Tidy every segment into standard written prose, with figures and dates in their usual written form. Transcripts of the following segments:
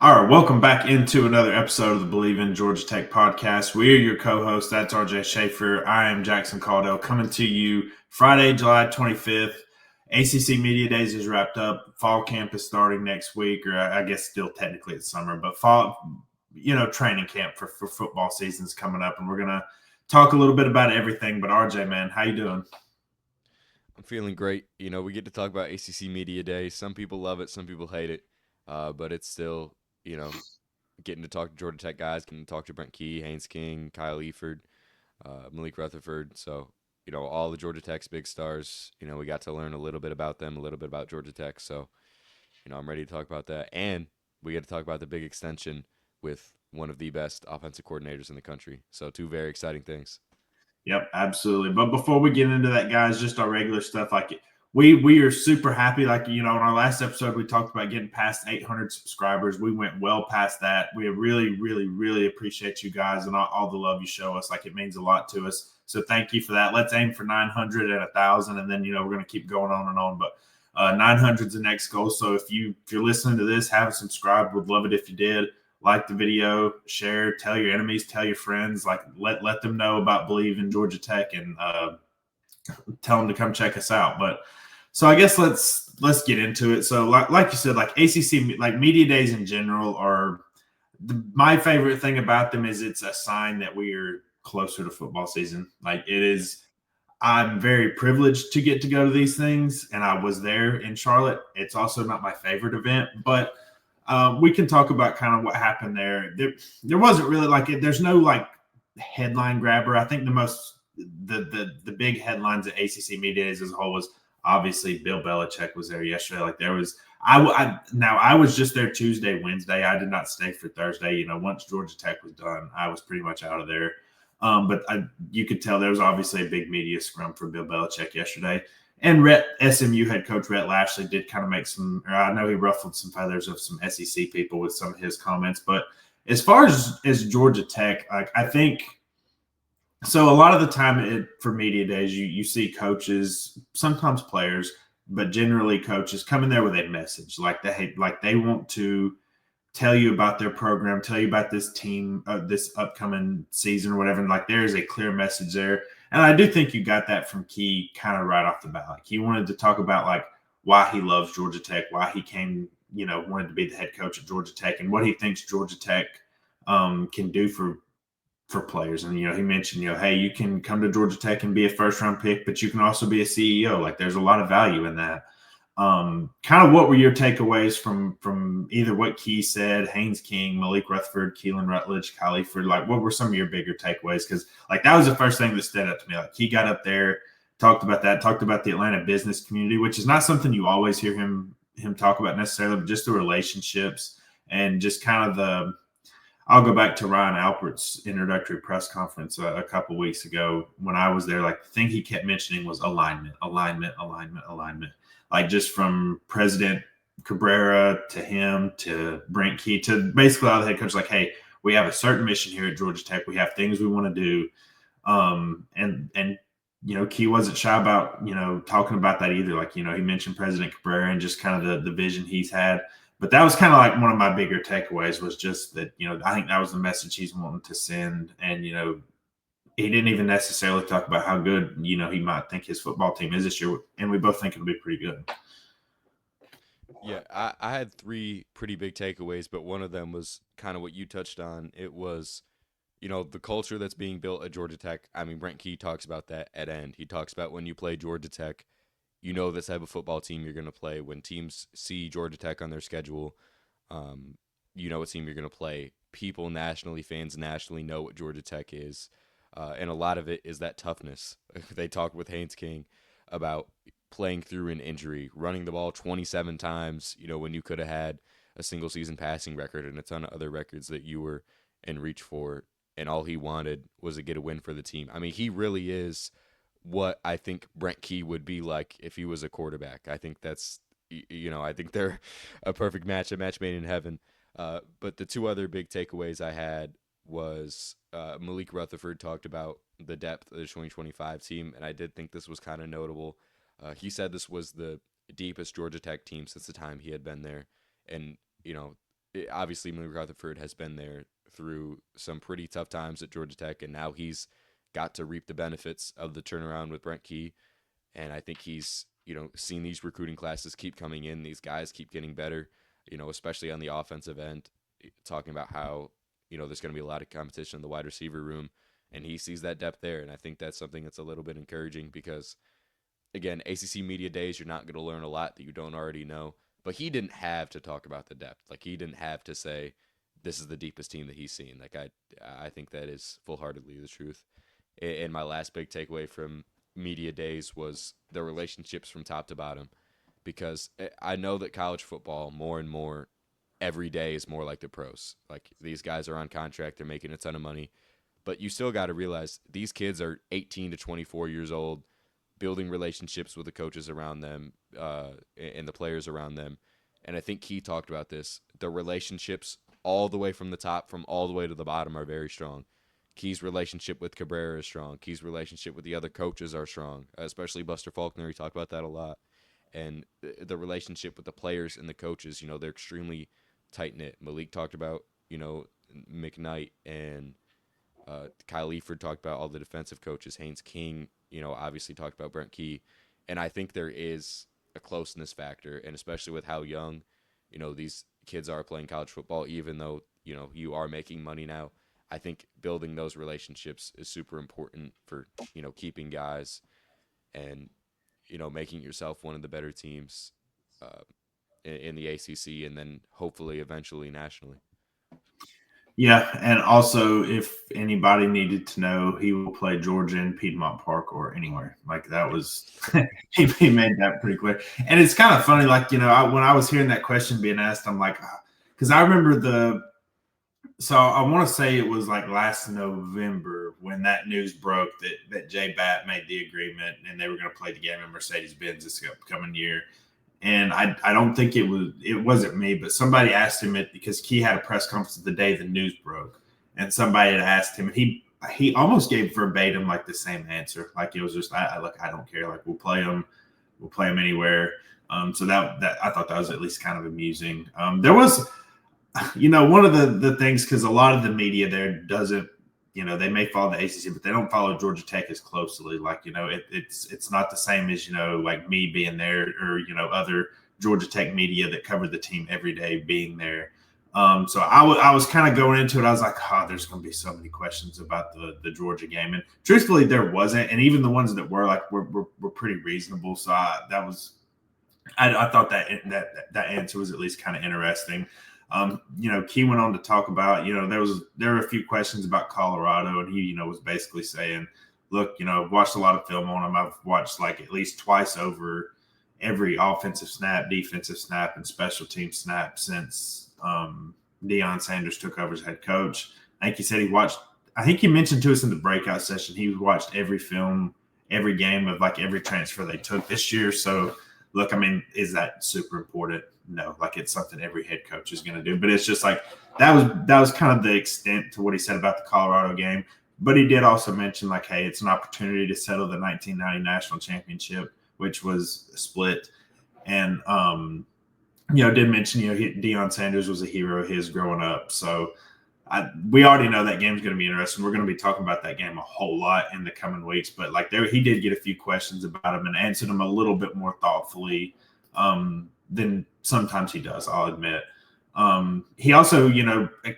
All right, welcome back into another episode of the Believe in Georgia Tech podcast. We are your co-hosts. That's RJ Schafer. I am Jackson Caudell, coming to you Friday, July 25th. ACC Media Days is wrapped up. Fall camp is starting next week, or I guess still technically it's summer, but fall, training camp for football season's coming up, and we're gonna talk a little bit about everything. But RJ, man, how you doing? I'm feeling great. We get to talk about ACC Media Day. Some people love it, some people hate it, but it's still, you know, getting to talk to Georgia Tech guys, getting to talk to Brent Key, Haynes King, Kyle Eford, Malik Rutherford. So, all the Georgia Tech's big stars. We got to learn a little bit about them, a little bit about Georgia Tech. So, I'm ready to talk about that. And we get to talk about the big extension with one of the best offensive coordinators in the country. So, two very exciting things. Yep, absolutely. But before we get into that, guys, just our regular stuff. Like we are super happy. Like in our last episode, we talked about getting past 800 subscribers. We went well past that. We really, really, really appreciate you guys and all the love you show us. Like it means a lot to us. So thank you for that. Let's aim for 900 and 1,000, and then we're going to keep going on and on. But 900 is the next goal. So if you're listening to this, haven't subscribed, would love it if you did. Like the video, share, tell your enemies, tell your friends, like let them know about Believe in Georgia Tech, and tell them to come check us out. But so I guess let's get into it. So like you said, like ACC, like media days in general are my favorite thing about them is it's a sign that we are closer to football season. Like it is. I'm very privileged to get to go to these things, and I was there in Charlotte. It's also not my favorite event, but we can talk about kind of what happened there. There wasn't really there's no like headline grabber. I think the big headlines at ACC Media Days as a whole was obviously Bill Belichick was there yesterday. Like there was now I was just there Tuesday, Wednesday. I did not stay for Thursday. Once Georgia Tech was done, I was pretty much out of there. But you could tell there was obviously a big media scrum for Bill Belichick yesterday. And SMU head coach Rhett Lashley did kind of make some, or I know he ruffled some feathers of some SEC people with some of his comments. But as far as Georgia Tech, like I think so, a lot of the time for media days, you see coaches, sometimes players, but generally coaches come in there with a message, like they want to tell you about their program, tell you about this team, this upcoming season or whatever. And like there is a clear message there. And I do think you got that from Key kind of right off the bat. Like he wanted to talk about like why he loves Georgia Tech, why he came, wanted to be the head coach at Georgia Tech, and what he thinks Georgia Tech can do for players. And he mentioned, hey, you can come to Georgia Tech and be a first round pick, but you can also be a CEO. Like there's a lot of value in that. Kind of what were your takeaways from either what Key said, Haynes King, Malik Rutherford, Keelan Rutledge, Kyle Eford? Like, what were some of your bigger takeaways? Because like that was the first thing that stood out to me. Like he got up there, talked about the Atlanta business community, which is not something you always hear him talk about necessarily, but just the relationships and just kind of the. I'll go back to Ryan Alpert's introductory press conference a couple weeks ago when I was there. Like the thing he kept mentioning was alignment, alignment, alignment, alignment. Like just from President Cabrera to him to Brent Key to basically all the head coaches, like, hey, we have a certain mission here at Georgia Tech. We have things we want to do. And Key wasn't shy about, talking about that either. Like, he mentioned President Cabrera and just kind of the vision he's had. But that was kind of like one of my bigger takeaways was just that, I think that was the message he's wanting to send. And, he didn't even necessarily talk about how good, he might think his football team is this year. And we both think it'll be pretty good. Yeah, I had three pretty big takeaways, but one of them was kind of what you touched on. It was, the culture that's being built at Georgia Tech. I mean, Brent Key talks about that at end. He talks about when you play Georgia Tech, you know the type of football team you're going to play. When teams see Georgia Tech on their schedule, um, you know what team you're going to play. People nationally, fans nationally know what Georgia Tech is. And a lot of it is that toughness. They talked with Haynes King about playing through an injury, running the ball 27 times, when you could have had a single season passing record and a ton of other records that you were in reach for. And all he wanted was to get a win for the team. I mean, he really is what I think Brent Key would be like if he was a quarterback. I think I think they're a perfect match, a match made in heaven. But the two other big takeaways I had was Malik Rutherford talked about the depth of the 2025 team, and I did think this was kind of notable. He said this was the deepest Georgia Tech team since the time he had been there, and obviously Malik Rutherford has been there through some pretty tough times at Georgia Tech, and now he's got to reap the benefits of the turnaround with Brent Key. And I think he's, seen these recruiting classes keep coming in. These guys keep getting better, especially on the offensive end, talking about how, there's going to be a lot of competition in the wide receiver room. And he sees that depth there. And I think that's something that's a little bit encouraging because, again, ACC Media Days, you're not going to learn a lot that you don't already know. But he didn't have to talk about the depth. Like, he didn't have to say, this is the deepest team that he's seen. Like, I think that is full-heartedly the truth. And my last big takeaway from Media Days was the relationships from top to bottom, because I know that college football more and more every day is more like the pros. Like, these guys are on contract, they're making a ton of money, but you still got to realize these kids are 18 to 24 years old, building relationships with the coaches around them and the players around them. And I think Key talked about this. The relationships all the way from the top, from all the way to the bottom, are very strong. Key's relationship with Cabrera is strong. Key's relationship with the other coaches are strong, especially Buster Faulkner. He talked about that a lot. And the relationship with the players and the coaches, they're extremely tight-knit. Malik talked about, McKnight, and Kyle Eaford talked about all the defensive coaches. Haynes King, obviously talked about Brent Key. And I think there is a closeness factor, and especially with how young, these kids are playing college football, even though, you are making money now. I think building those relationships is super important for, keeping guys and, making yourself one of the better teams in the ACC, and then hopefully eventually nationally. Yeah, and also if anybody needed to know, he will play Georgia in Piedmont Park or anywhere. Like, that was he made that pretty clear. And it's kind of funny, like, when I was hearing that question being asked, I'm like, because I remember so I want to say it was like last November when that news broke that Jay Batt made the agreement and they were going to play the game in Mercedes-Benz this upcoming year. And I don't think it wasn't me, but somebody asked him it because Key had a press conference the day the news broke, and somebody had asked him, and he almost gave verbatim like the same answer. Like, it was just, I don't care. Like, we'll play them anywhere. So that I thought that was at least kind of amusing. There was, one of the things, because a lot of the media there doesn't, they may follow the ACC, but they don't follow Georgia Tech as closely. Like, it's not the same as, like me being there, or, other Georgia Tech media that cover the team every day being there. So I was kind of going into it. I was like, there's going to be so many questions about the Georgia game. And truthfully, there wasn't. And even the ones that were, like, were pretty reasonable. So I thought that answer was at least kind of interesting. Key went on to talk about, there were a few questions about Colorado, and he, was basically saying, look, I've watched a lot of film on him. I've watched like at least twice over every offensive snap, defensive snap, and special team snap since Deion Sanders took over as head coach. I think he said I think he mentioned to us in the breakout session, he watched every film, every game of like every transfer they took this year. So look, I mean, is that super important? No, like, it's something every head coach is going to do. But it's just like that was kind of the extent to what he said about the Colorado game. But he did also mention, like, hey, it's an opportunity to settle the 1990 national championship, which was split. And did mention, Deion Sanders was a hero of his growing up. So we already know that game's going to be interesting. We're going to be talking about that game a whole lot in the coming weeks. But like, he did get a few questions about him and answered them a little bit more thoughtfully than sometimes he does, I'll admit. He also,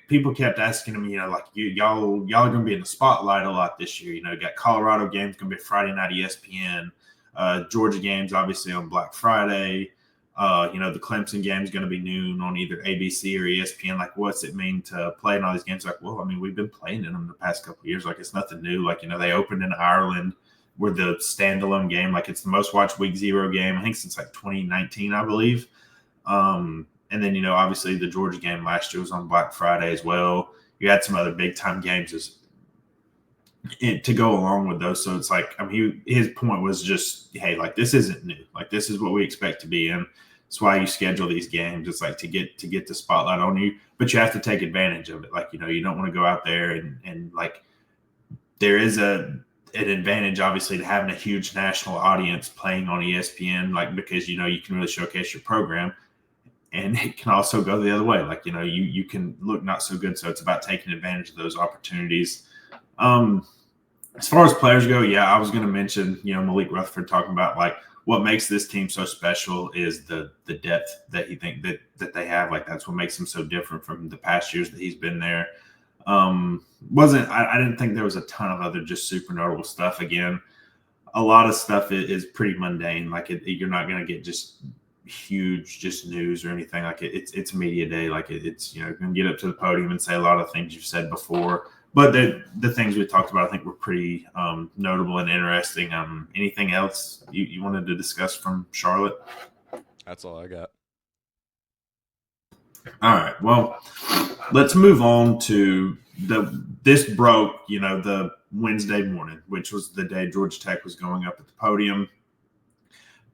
people kept asking him, like, y'all are going to be in the spotlight a lot this year. You got Colorado games going to be Friday night ESPN, Georgia games obviously on Black Friday. The Clemson game is going to be noon on either ABC or ESPN. Like, what's it mean to play in all these games? Like, well, I mean, we've been playing in them the past couple of years. Like, it's nothing new. Like, they opened in Ireland. We're the standalone game. Like, it's the most watched week 0 game, I think, since like 2019, I believe. And then, obviously the Georgia game last year was on Black Friday as well. You had some other big time games to go along with those. So it's like, I mean, his point was just, hey, like, this isn't new. Like, this is what we expect to be in. That's why you schedule these games. It's like to get the spotlight on you, but you have to take advantage of it. Like, you don't want to go out there and like, there is an advantage, obviously, to having a huge national audience playing on ESPN, like, because, you can really showcase your program. and it can also go the other way. Like, you can look not so good. So it's about taking advantage of those opportunities. As far as players go, yeah, I was going to mention, Malik Rutherford talking about like what makes this team so special is the depth that he think that they have. Like that's what makes him so different from the past years that he's been there. I didn't think there was a ton of other just super notable stuff. Again, a lot of stuff is pretty mundane. Like you're not going to get just huge just news or anything. Like it's media day. Like it's you can get up to the podium and say a lot of things you've said before. But the things we talked about, I think, were pretty notable and interesting. Anything else you wanted to discuss from Charlotte? That's all I got. All right. Well, let's move on to this broke, the Wednesday morning, which was the day Georgia Tech was going up at the podium.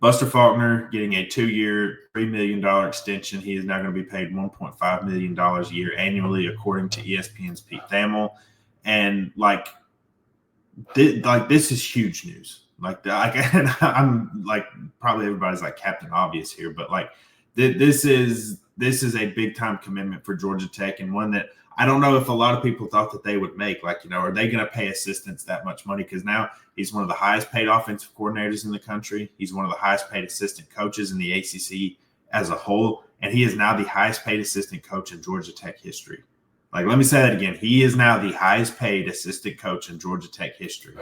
Buster Faulkner getting a 2-year, $3 million extension. He is now going to be paid $1.5 million a year annually, according to ESPN's Pete Thamel. And this is huge news. I'm like probably everybody's like Captain Obvious here, but like this is a big time commitment for Georgia Tech, and one that I don't know if a lot of people thought that they would make. Like, are they going to pay assistants that much money? Because now he's one of the highest paid offensive coordinators in the country. He's one of the highest paid assistant coaches in the ACC as a whole, and he is now the highest paid assistant coach in Georgia Tech history. Like, let me say that again. He is now the highest paid assistant coach in Georgia Tech history.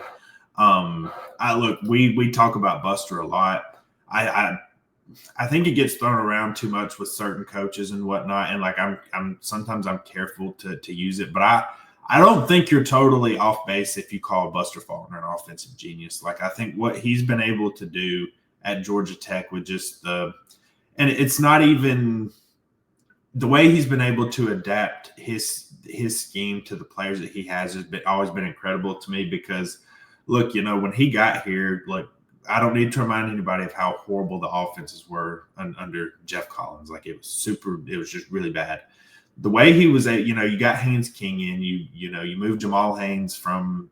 We talk about Buster a lot. I think it gets thrown around too much with certain coaches and whatnot. And like, sometimes I'm careful to use it, but I don't think you're totally off base if you call Buster Faulkner an offensive genius. Like, I think what he's been able to do at Georgia Tech with just and it's not even the way he's been able to adapt his scheme to the players that he has always been incredible to me. Because look, when he got here, like, I don't need to remind anybody of how horrible the offenses were under Jeff Collins. Like, it was just really bad. The way he was you got Haynes King in, you moved Jamal Haynes from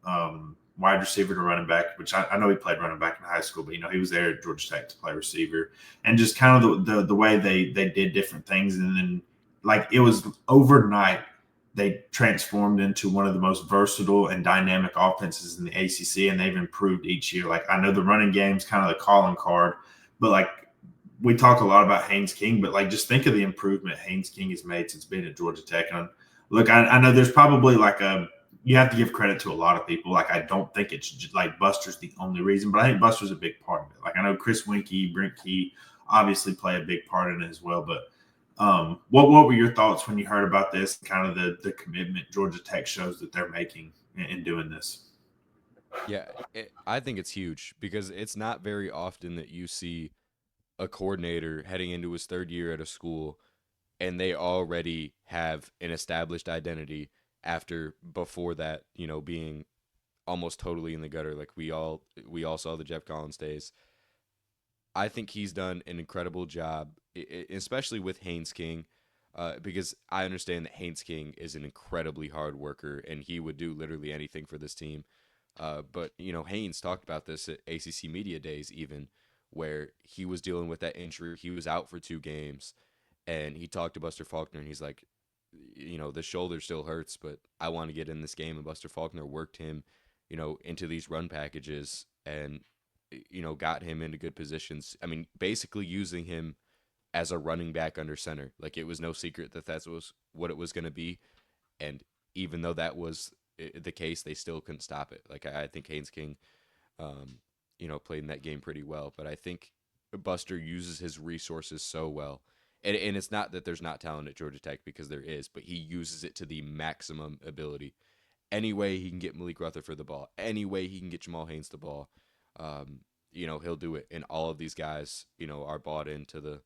wide receiver to running back, which I know he played running back in high school, but he was there at Georgia Tech to play receiver, and just kind of the way they did different things. And then like it was overnight, they transformed into one of the most versatile and dynamic offenses in the ACC, and they've improved each year. Like, I know the running game's kind of the calling card, but like we talk a lot about Haynes King, but like just think of the improvement Haynes King has made since being at Georgia Tech. And look, I know there's probably you have to give credit to a lot of people. Like, I don't think it's just like Buster's the only reason, but I think Buster's a big part of it. Like, I know Chris Winkie, Brent Key obviously play a big part in it as well, but what were your thoughts when you heard about this, kind of the commitment Georgia Tech shows that they're making in doing this? Yeah, I think it's huge because it's not very often that you see a coordinator heading into his third year at a school and they already have an established identity before that, being almost totally in the gutter. Like we all saw the Jeff Collins days. I think he's done an incredible job, especially with Haynes King, because I understand that Haynes King is an incredibly hard worker and he would do literally anything for this team. But Haynes talked about this at ACC Media Days, even where he was dealing with that injury. He was out for 2 games, and he talked to Buster Faulkner, and he's like, the shoulder still hurts, but I want to get in this game. And Buster Faulkner worked him, into these run packages and, got him into good positions. I mean, basically using him as a running back under center. Like, it was no secret that was what it was going to be. And even though that was the case, they still couldn't stop it. Like, I think Haynes King, played in that game pretty well. But I think Buster uses his resources so well. And it's not that there's not talent at Georgia Tech, because there is, but he uses it to the maximum ability. Any way he can get Malik Rutherford the ball, any way he can get Jamal Haynes the ball, he'll do it. And all of these guys, are bought into the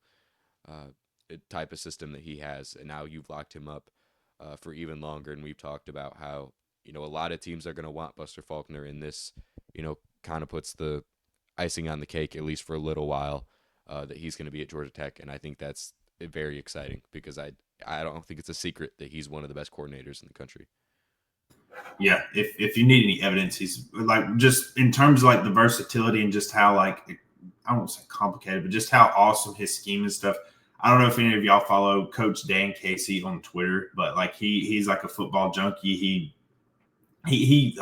type of system that he has. And now you've locked him up for even longer. And we've talked about how, a lot of teams are going to want Buster Faulkner, and this, kind of puts the icing on the cake, at least for a little while, that he's going to be at Georgia Tech. And I think that's very exciting, because I don't think it's a secret that he's one of the best coordinators in the country. Yeah, if you need any evidence, he's like, just in terms of like the versatility and just how, like, I won't say complicated, but just how awesome his scheme and stuff. I don't know if any of y'all follow Coach Dan Casey on Twitter, but like he's like a football junkie. He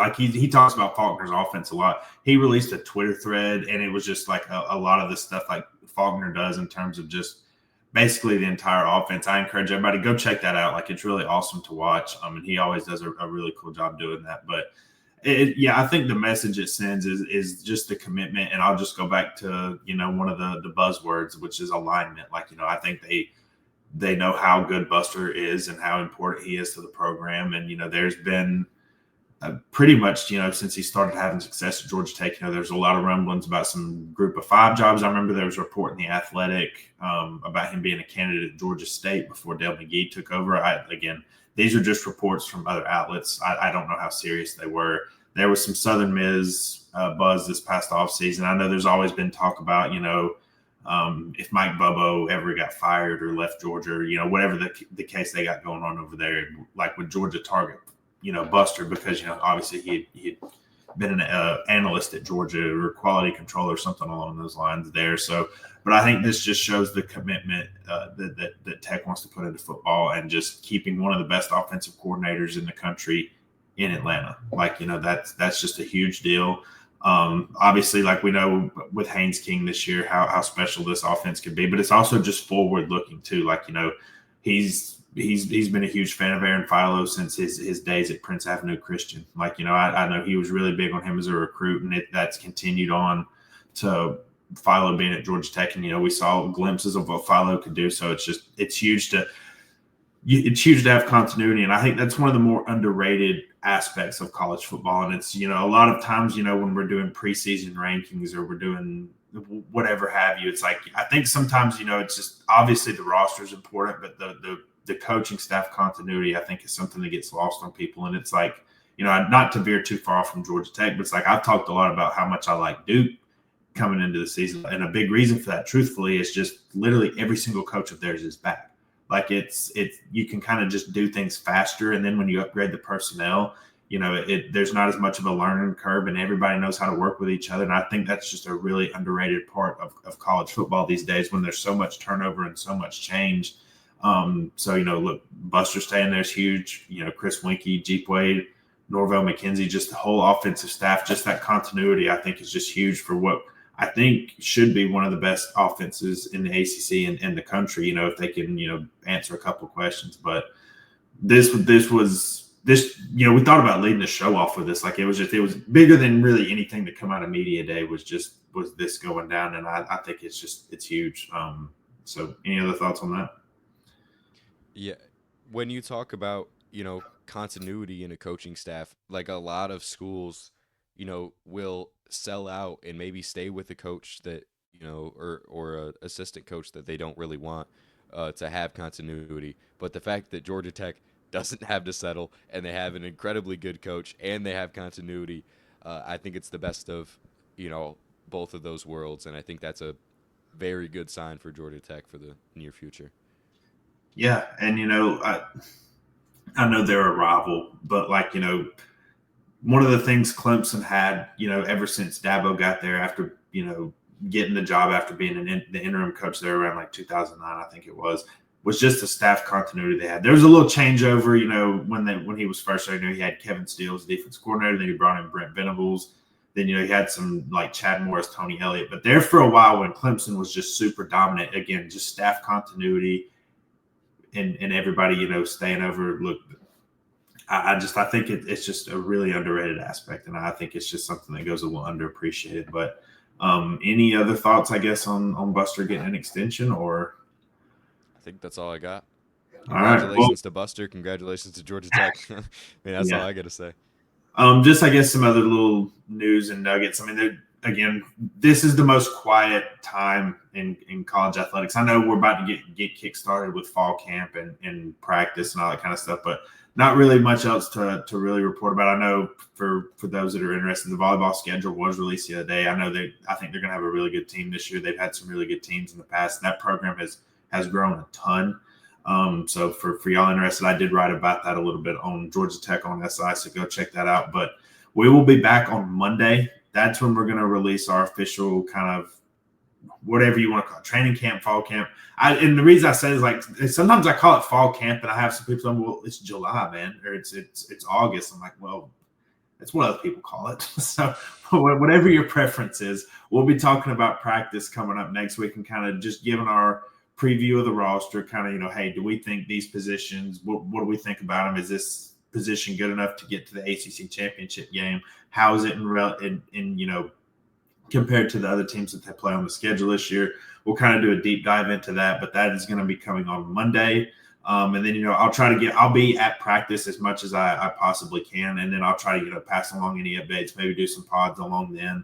talks about Faulkner's offense a lot. He released a Twitter thread, and it was just like a lot of the stuff like Faulkner does in terms of just basically the entire offense. I encourage everybody go check that out. Like it's really awesome to watch. And he always does a really cool job doing that. But I think the message it sends is just the commitment. And I'll just go back to one of the buzzwords, which is alignment. Like I think they know how good Buster is and how important he is to the program. And there's been pretty much, since he started having success at Georgia Tech, there's a lot of rumblings about some group of 5 jobs. I remember there was a report in The Athletic about him being a candidate at Georgia State before Dale McGee took over. Again, these are just reports from other outlets. I don't know how serious they were. There was some Southern Miss buzz this past offseason. I know there's always been talk about, if Mike Bobo ever got fired or left Georgia, whatever the case they got going on over there, like with Georgia target Buster, because obviously he had been an analyst at Georgia or quality control or something along those lines there. So, but I think this just shows the commitment that Tech wants to put into football and just keeping one of the best offensive coordinators in the country in Atlanta. Like that's just a huge deal. Obviously, like we know with Haynes King this year, how special this offense could be, but it's also just forward looking too. Like he's been a huge fan of Aaron Philo since his days at Prince Avenue Christian. Like, I know he was really big on him as a recruit, and that's continued on to Philo being at Georgia Tech. And, we saw glimpses of what Philo could do. So it's huge to have continuity. And I think that's one of the more underrated aspects of college football. And it's, a lot of times, when we're doing preseason rankings or we're doing whatever have you, it's like, I think sometimes, it's just obviously the roster is important, but the coaching staff continuity, I think, is something that gets lost on people. And it's like, not to veer too far off from Georgia Tech, but it's like I've talked a lot about how much I like Duke coming into the season. And a big reason for that, truthfully, is just literally every single coach of theirs is back. Like it's you can kind of just do things faster. And then when you upgrade the personnel, there's not as much of a learning curve and everybody knows how to work with each other. And I think that's just a really underrated part of college football these days when there's so much turnover and so much change. So, look, Buster staying there is huge. Chris Winkie, Jeep Wade, Norvell McKenzie, just the whole offensive staff, just that continuity, I think, is just huge for what I think should be one of the best offenses in the ACC and the country, if they can, answer a couple of questions. But this, we thought about leading the show off with this. Like it was bigger than really anything to come out of Media Day was this going down. And I think it's huge. So any other thoughts on that? Yeah. When you talk about, continuity in a coaching staff, like a lot of schools, will sell out and maybe stay with a coach that, or a assistant coach that they don't really want to have continuity. But the fact that Georgia Tech doesn't have to settle and they have an incredibly good coach and they have continuity, I think it's the best of, both of those worlds. And I think that's a very good sign for Georgia Tech for the near future. Yeah, and I know they're a rival, but one of the things Clemson had, ever since Dabo got there after getting the job after being the interim coach there around like 2009, I think it was just the staff continuity they had. There was a little changeover, when he was first there. He had Kevin Steele as defense coordinator, then he brought in Brent Venables. Then, he had some like Chad Morris, Tony Elliott. But there for a while when Clemson was just super dominant, again, just staff continuity. And everybody, staying over. Look, I think it's just a really underrated aspect, and I think it's just something that goes a little underappreciated. But any other thoughts, I guess, on Buster getting an extension, or? I think that's all I got. Congratulations to Buster. Congratulations to Georgia Tech. That's all I got to say. Just, I guess, some other little news and nuggets. Again, this is the most quiet time in college athletics. I know we're about to get kick-started with fall camp and practice and all that kind of stuff, but not really much else to really report about. I know for those that are interested, the volleyball schedule was released the other day. I think they're going to have a really good team this year. They've had some really good teams in the past. That program has grown a ton. So for y'all interested, I did write about that a little bit on Georgia Tech on SI, so go check that out. But we will be back on Monday. That's when we're going to release our official kind of whatever you want to call it, training camp, fall camp. And the reason I say is like sometimes I call it fall camp, and I have some people saying, well, it's July, man, or it's August. I'm like, well, that's what other people call it. So whatever your preference is, we'll be talking about practice coming up next week and kind of just giving our preview of the roster, kind of, you know, hey, do we think these positions, what do we think about them? Is this position good enough to get to the ACC championship game? How is it in you know, compared to the other teams that they play on the schedule this year? We'll kind of do a deep dive into that, but that is going to be coming on Monday. And then, you know, I'll be at practice as much as I possibly can. And then I'll try to, you know, pass along any updates, maybe do some pods along then.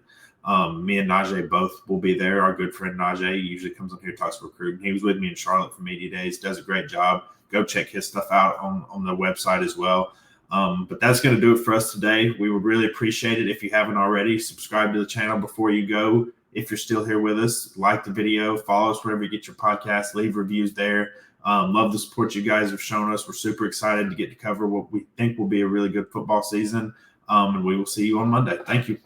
Me and Najee both will be there. Our good friend Najee usually comes up here, talks recruiting. He was with me in Charlotte for Media Days, does a great job. Go check his stuff out on the website as well. But that's going to do it for us today. We would really appreciate it if you haven't already. Subscribe to the channel before you go. If you're still here with us, like the video, follow us wherever you get your podcasts, leave reviews there. Love the support you guys have shown us. We're super excited to get to cover what we think will be a really good football season. And we will see you on Monday. Thank you.